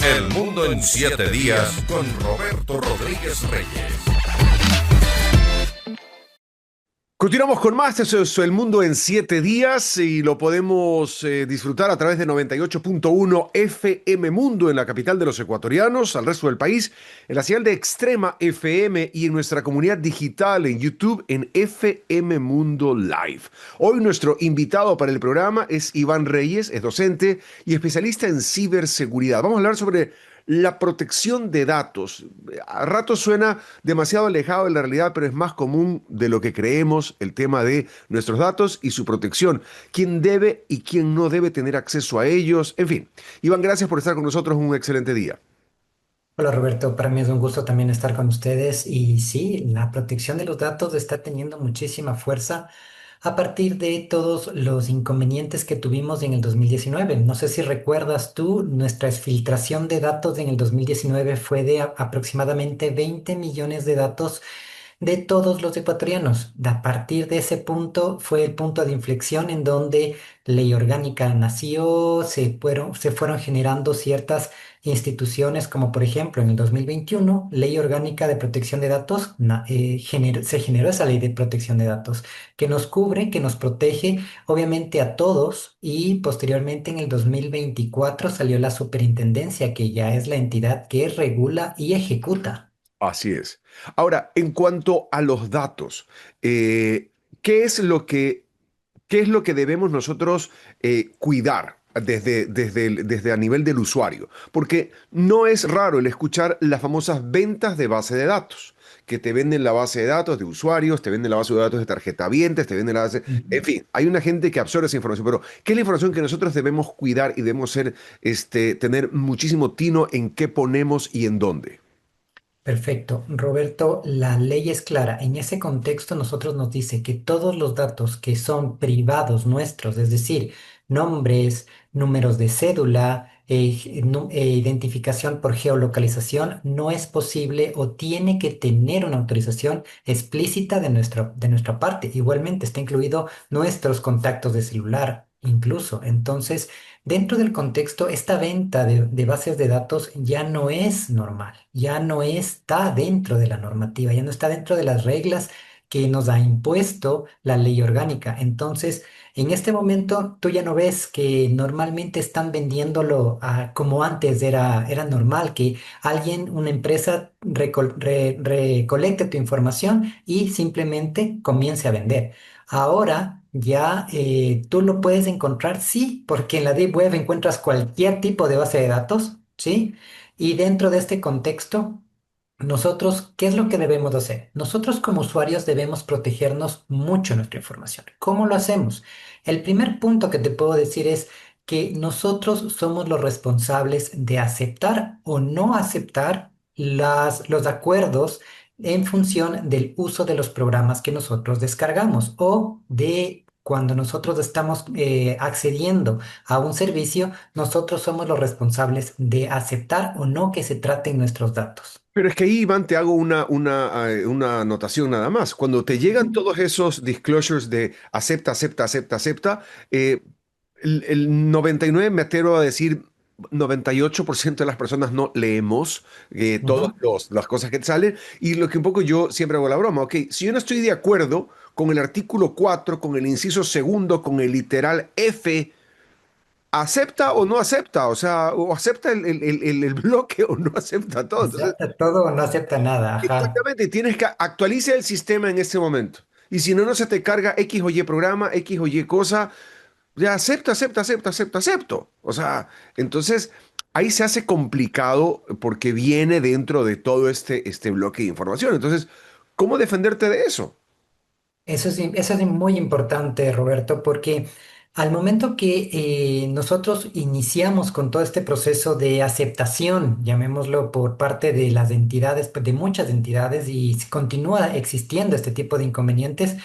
El mundo en 7 días con Roberto Rodríguez Reyes. Continuamos con más, eso es El Mundo en 7 días y lo podemos disfrutar a través de 98.1 FM Mundo en la capital de los ecuatorianos, al resto del país, en la señal de Extrema FM y en nuestra comunidad digital en YouTube en FM Mundo Live. Hoy nuestro invitado para el programa es Iván Reyes, es docente y especialista en ciberseguridad. Vamos a hablar sobre la protección de datos. A ratos suena demasiado alejado de la realidad, pero es más común de lo que creemos el tema de nuestros datos y su protección. ¿Quién debe y quién no debe tener acceso a ellos? En fin, Iván, gracias por estar con nosotros. Un excelente día. Hola Roberto, para mí es un gusto también estar con ustedes y sí, la protección de los datos está teniendo muchísima fuerza a partir de todos los inconvenientes que tuvimos en el 2019. No sé si recuerdas tú, nuestra exfiltración de datos en el 2019 fue de aproximadamente 20 millones de datos de todos los ecuatorianos. A partir de ese punto fue el punto de inflexión en donde ley orgánica nació, se fueron generando ciertas instituciones como por ejemplo en el 2021, ley orgánica de protección de datos, se generó esa ley de protección de datos que nos cubre, que nos protege obviamente a todos y posteriormente en el 2024 salió la superintendencia que ya es la entidad que regula y ejecuta. Así es. Ahora, en cuanto a los datos, eh, ¿qué es lo que ¿qué es lo que debemos nosotros cuidar desde a nivel del usuario? Porque no es raro el escuchar las famosas ventas de base de datos, que te venden la base de datos de usuarios, te venden la base de datos de tarjetavientes, te venden la base... En fin, hay una gente que absorbe esa información, pero ¿qué es la información que nosotros debemos cuidar y debemos tener muchísimo tino en qué ponemos y en dónde? Perfecto. Roberto, la ley es clara. En ese contexto, nosotros nos dice que todos los datos que son privados nuestros, es decir, nombres, números de cédula, identificación por geolocalización, no es posible o tiene que tener una autorización explícita de nuestra parte. Igualmente está incluido nuestros contactos de celular, incluso. Entonces, dentro del contexto, esta venta de bases de datos ya no es normal, ya no está dentro de la normativa, ya no está dentro de las reglas que nos ha impuesto la ley orgánica. Entonces, en este momento, tú ya no ves que normalmente están vendiéndolo como antes era normal, que alguien, una empresa, recolecte tu información y simplemente comience a vender. Ahora ya tú lo puedes encontrar, sí, porque en la Deep Web encuentras cualquier tipo de base de datos, ¿sí? Y dentro de este contexto, nosotros, ¿qué es lo que debemos hacer? Nosotros como usuarios debemos protegernos mucho nuestra información. ¿Cómo lo hacemos? El primer punto que te puedo decir es que nosotros somos los responsables de aceptar o no aceptar los acuerdos en función del uso de los programas que nosotros descargamos o de cuando nosotros estamos accediendo a un servicio, nosotros somos los responsables de aceptar o no que se traten nuestros datos. Pero es que ahí, Iván, te hago una anotación nada más. Cuando te llegan Ujú. todos esos disclosures de acepta, acepta, acepta, acepta, el 99, me atrevo a decir, 98% de las personas no leemos todas Ujú. las cosas que te salen. Y lo que un poco yo siempre hago la broma, ok, si yo no estoy de acuerdo con el artículo 4, con el inciso segundo, con el literal F, ¿acepta o no acepta? O sea, o acepta el bloque o no acepta todo. Entonces, ¿Acepta todo o no acepta nada? Ajá. exactamente, tienes que actualizar el sistema en este momento. Y si no, no se te carga X o Y programa, X o Y cosa, ya acepta, acepta, acepta, acepta, acepto. O sea, entonces ahí se hace complicado porque viene dentro de todo este bloque de información. Entonces, ¿cómo defenderte de eso? Eso es muy importante, Roberto, porque al momento que nosotros iniciamos con todo este proceso de aceptación, llamémoslo por parte de las entidades, pues, de muchas entidades, y continúa existiendo este tipo de inconvenientes,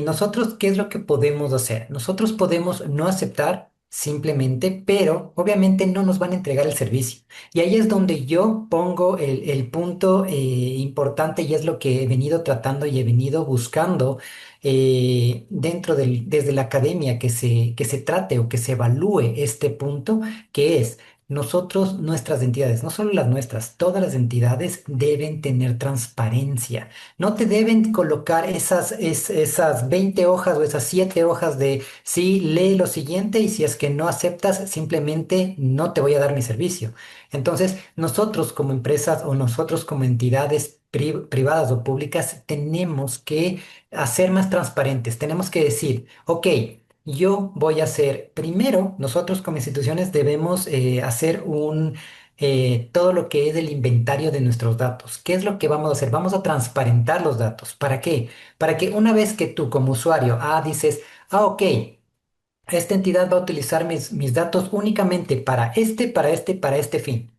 nosotros, ¿qué es lo que podemos hacer? Nosotros podemos no aceptar simplemente, pero obviamente no nos van a entregar el servicio. Y ahí es donde yo pongo el punto importante y es lo que he venido tratando y he venido buscando desde la academia que se trate o que se evalúe este punto, que es nosotros, nuestras entidades, no solo las nuestras, todas las entidades deben tener transparencia. No te deben colocar esas 20 hojas o esas 7 hojas de, sí, lee lo siguiente y si es que no aceptas, simplemente no te voy a dar mi servicio. Entonces, nosotros como empresas o nosotros como entidades privadas o públicas tenemos que hacer más transparentes. Tenemos que decir, ok. Yo voy a hacer, primero, nosotros como instituciones debemos hacer todo lo que es el inventario de nuestros datos. ¿Qué es lo que vamos a hacer? Vamos a transparentar los datos. ¿Para qué? Para que una vez que tú como usuario, dices, ok, esta entidad va a utilizar mis datos únicamente para este fin.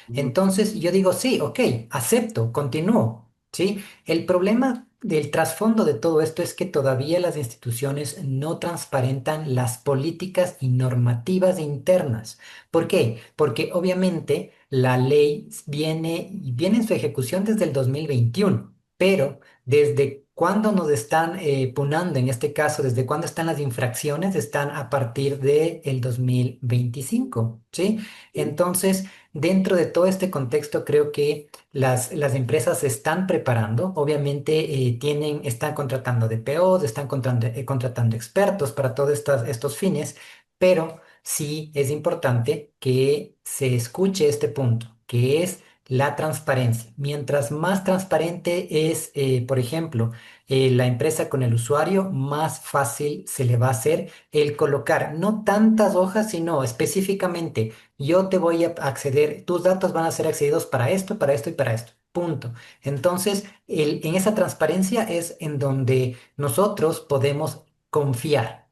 Ujú. Entonces yo digo, sí, ok, acepto, continúo, ¿sí? El problema del trasfondo de todo esto es que todavía las instituciones no transparentan las políticas y normativas internas. ¿Por qué? Porque obviamente la ley viene en su ejecución desde el 2021, pero desde cuándo nos están punando, en este caso, desde cuándo están las infracciones, están a partir del 2025, ¿sí? Entonces, dentro de todo este contexto, creo que las empresas se están preparando. Obviamente, están contratando DPOs, están contratando expertos para todos estos fines, pero sí es importante que se escuche este punto, que es la transparencia. Mientras más transparente es, por ejemplo, la empresa con el usuario, más fácil se le va a hacer el colocar no tantas hojas, sino específicamente yo te voy a acceder, tus datos van a ser accedidos para esto y para esto. Punto. Entonces, en esa transparencia es en donde nosotros podemos confiar.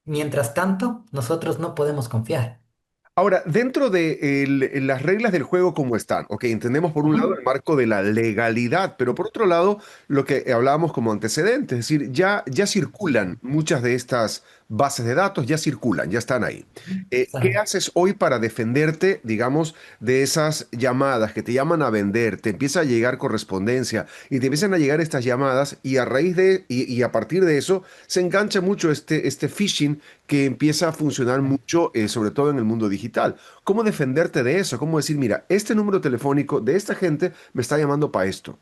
Mientras tanto, nosotros no podemos confiar. Ahora, dentro de las reglas del juego como están, ok, entendemos por un lado Ujú. el marco de la legalidad, pero por otro lado lo que hablábamos como antecedentes, es decir, ya circulan muchas de estas bases de datos, ya circulan, ya están ahí. ¿Qué Claro. haces hoy para defenderte, digamos, de esas llamadas que te llaman a vender, te empieza a llegar correspondencia y te empiezan a llegar estas llamadas y a raíz y a partir de eso se engancha mucho este phishing que empieza a funcionar mucho, sobre todo en el mundo digital? ¿Cómo defenderte de eso? ¿Cómo decir, mira, este número telefónico de esta gente me está llamando para esto?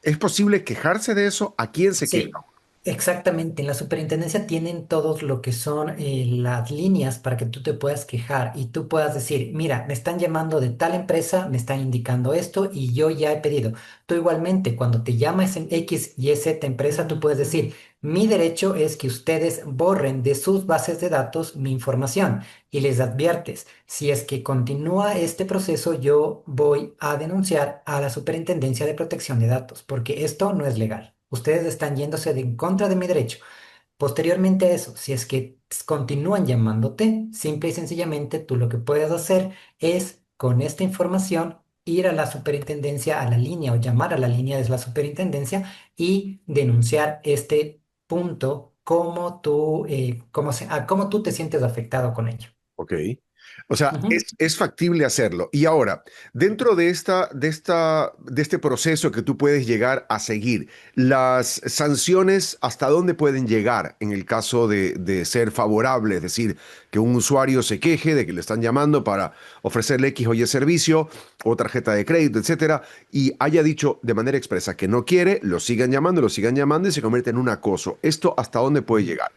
¿Es posible quejarse de eso? ¿A quién se queja? Sí, exactamente. En la superintendencia tienen todos lo que son las líneas para que tú te puedas quejar y tú puedas decir, mira, me están llamando de tal empresa, me están indicando esto y yo ya he pedido. Tú igualmente, cuando te llamas en X, Y, Z empresa, tú puedes decir, mi derecho es que ustedes borren de sus bases de datos mi información y les adviertes, si es que continúa este proceso, yo voy a denunciar a la Superintendencia de Protección de Datos porque esto no es legal. Ustedes están yéndose en contra de mi derecho. Posteriormente a eso, si es que continúan llamándote, simple y sencillamente tú lo que puedes hacer es con esta información ir a la superintendencia, a la línea o llamar a la línea de la superintendencia y denunciar este punto cómo tú te sientes afectado con ello. Ok. O sea, Ujú. es factible hacerlo. Y ahora, dentro de este proceso que tú puedes llegar a seguir, las sanciones, ¿hasta dónde pueden llegar en el caso de ser favorable? Es decir, que un usuario se queje de que le están llamando para ofrecerle X o Y servicio o tarjeta de crédito, etcétera, y haya dicho de manera expresa que no quiere, lo sigan llamando y se convierte en un acoso. ¿Esto hasta dónde puede llegar?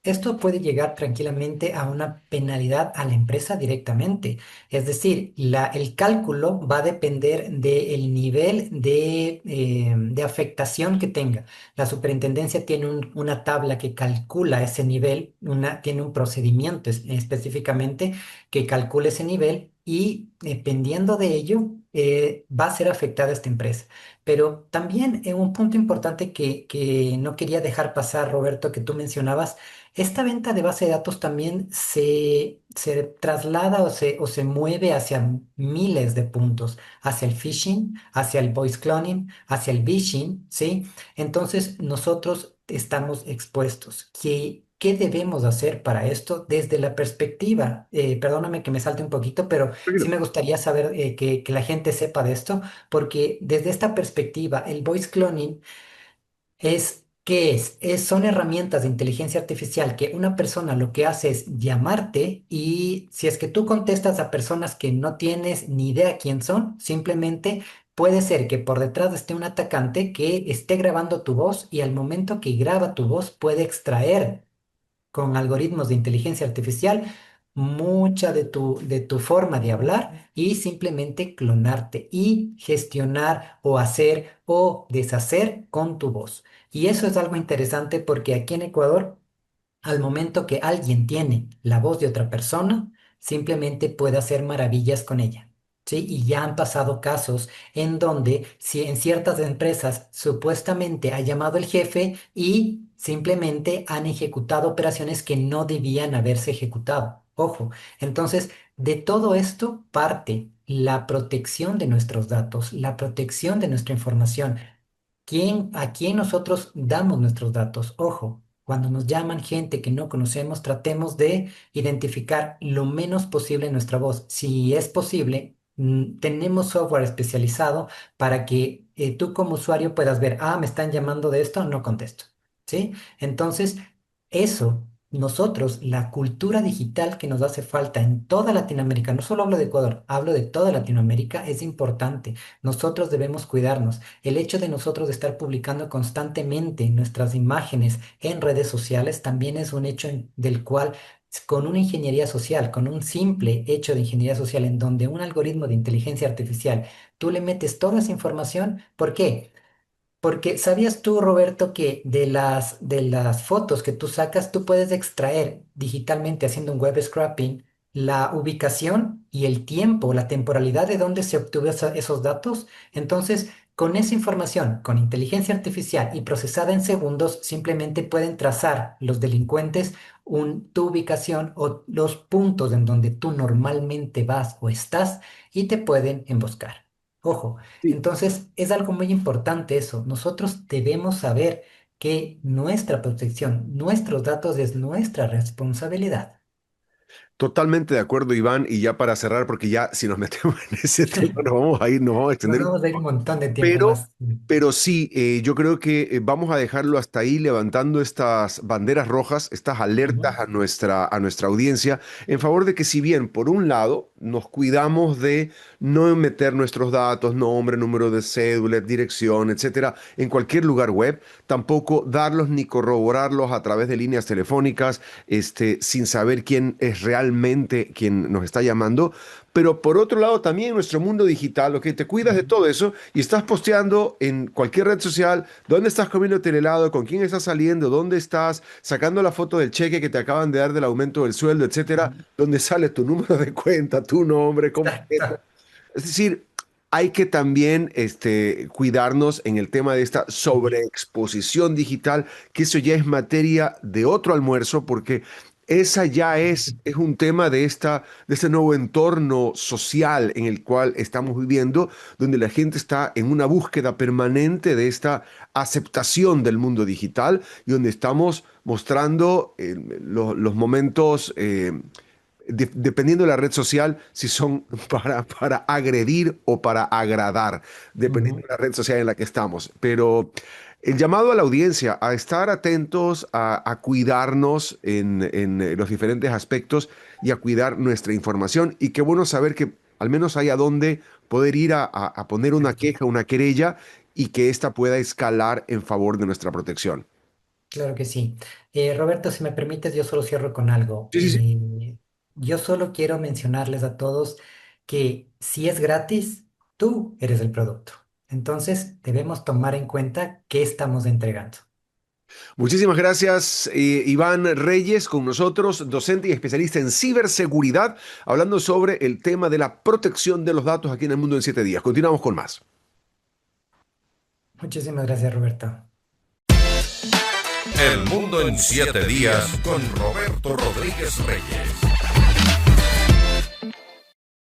Esto puede llegar tranquilamente a una penalidad a la empresa directamente. Es decir, el cálculo va a depender del nivel de afectación que tenga. La superintendencia tiene una tabla que calcula ese nivel, tiene un procedimiento específicamente que calcula ese nivel y dependiendo de ello, va a ser afectada esta empresa. Pero también un punto importante que no quería dejar pasar, Roberto, que tú mencionabas, esta venta de base de datos también se traslada o se mueve hacia miles de puntos, hacia el phishing, hacia el voice cloning, hacia el vishing, ¿sí? Entonces nosotros estamos expuestos. ¿Qué debemos hacer para esto desde la perspectiva? Perdóname que me salte un poquito, pero sí me gustaría saber que la gente sepa de esto, porque desde esta perspectiva, el voice cloning ¿Qué es? Son herramientas de inteligencia artificial que una persona lo que hace es llamarte y si es que tú contestas a personas que no tienes ni idea quién son, simplemente puede ser que por detrás esté un atacante que esté grabando tu voz y al momento que graba tu voz puede extraer con algoritmos de inteligencia artificial mucha de tu forma de hablar y simplemente clonarte y gestionar o hacer o deshacer con tu voz. Y eso es algo interesante porque aquí en Ecuador al momento que alguien tiene la voz de otra persona, simplemente puede hacer maravillas con ella. ¿Sí? Y ya han pasado casos en donde si en ciertas empresas supuestamente ha llamado el jefe y simplemente han ejecutado operaciones que no debían haberse ejecutado. Ojo, entonces de todo esto parte la protección de nuestros datos, la protección de nuestra información. ¿A quién nosotros damos nuestros datos? Ojo, cuando nos llaman gente que no conocemos, tratemos de identificar lo menos posible nuestra voz. Si es posible, tenemos software especializado para que tú como usuario puedas ver, ah, me están llamando de esto, no contesto. ¿Sí? Entonces, eso, nosotros, la cultura digital que nos hace falta en toda Latinoamérica, no solo hablo de Ecuador, hablo de toda Latinoamérica, es importante. Nosotros debemos cuidarnos. El hecho de nosotros estar publicando constantemente nuestras imágenes en redes sociales también es un hecho del cual, con una ingeniería social, con un simple hecho de ingeniería social en donde un algoritmo de inteligencia artificial, tú le metes toda esa información, ¿por qué? Porque ¿sabías tú, Roberto, que de las fotos que tú sacas, tú puedes extraer digitalmente haciendo un web scraping la ubicación y el tiempo, la temporalidad de dónde se obtuvo esos datos? Entonces, con esa información, con inteligencia artificial y procesada en segundos, simplemente pueden trazar los delincuentes tu ubicación o los puntos en donde tú normalmente vas o estás y te pueden emboscar. Ojo. Sí. Entonces, es algo muy importante eso. Nosotros debemos saber que nuestra protección, nuestros datos es nuestra responsabilidad. Totalmente de acuerdo, Iván. Y ya para cerrar, porque ya si nos metemos en ese tema nos vamos a Nos extender. vamos a ir un montón de tiempo Pero, más. pero sí, yo creo que vamos a dejarlo hasta ahí, levantando estas banderas rojas, estas alertas Ujú. a nuestra audiencia, en favor de que si bien, por un lado, nos cuidamos de no meter nuestros datos, nombre, número de cédula, dirección, etcétera, en cualquier lugar web, tampoco darlos ni corroborarlos a través de líneas telefónicas, sin saber quién es realmente quien nos está llamando. Pero por otro lado, también en nuestro mundo digital, ok, te cuidas de Ujú. todo eso y estás posteando en cualquier red social dónde estás comiendo el helado, con quién estás saliendo, dónde estás, sacando la foto del cheque que te acaban de dar del aumento del sueldo, etcétera, Ujú. donde sale tu número de cuenta, tu nombre completo. Exacto. Es decir, hay que también cuidarnos en el tema de esta sobreexposición digital, que eso ya es materia de otro almuerzo, porque esa ya es un tema de este nuevo entorno social en el cual estamos viviendo, donde la gente está en una búsqueda permanente de esta aceptación del mundo digital y donde estamos mostrando los momentos dependiendo de la red social, si son para agredir o para agradar, dependiendo Ujú. de la red social en la que estamos. Pero el llamado a la audiencia a estar atentos, a cuidarnos en los diferentes aspectos y a cuidar nuestra información. Y qué bueno saber que al menos hay a dónde poder ir a poner una Exacto. queja, una querella y que ésta pueda escalar en favor de nuestra protección. Claro que sí. Roberto, si me permites, yo solo cierro con algo. Sí, sí, sí. Yo solo quiero mencionarles a todos que si es gratis, tú eres el producto. Entonces, debemos tomar en cuenta qué estamos entregando. Muchísimas gracias, Iván Reyes, con nosotros, docente y especialista en ciberseguridad, hablando sobre el tema de la protección de los datos aquí en el mundo en 7 días. Continuamos con más. Muchísimas gracias, Roberto. El mundo en 7 días con Roberto Rodríguez Reyes.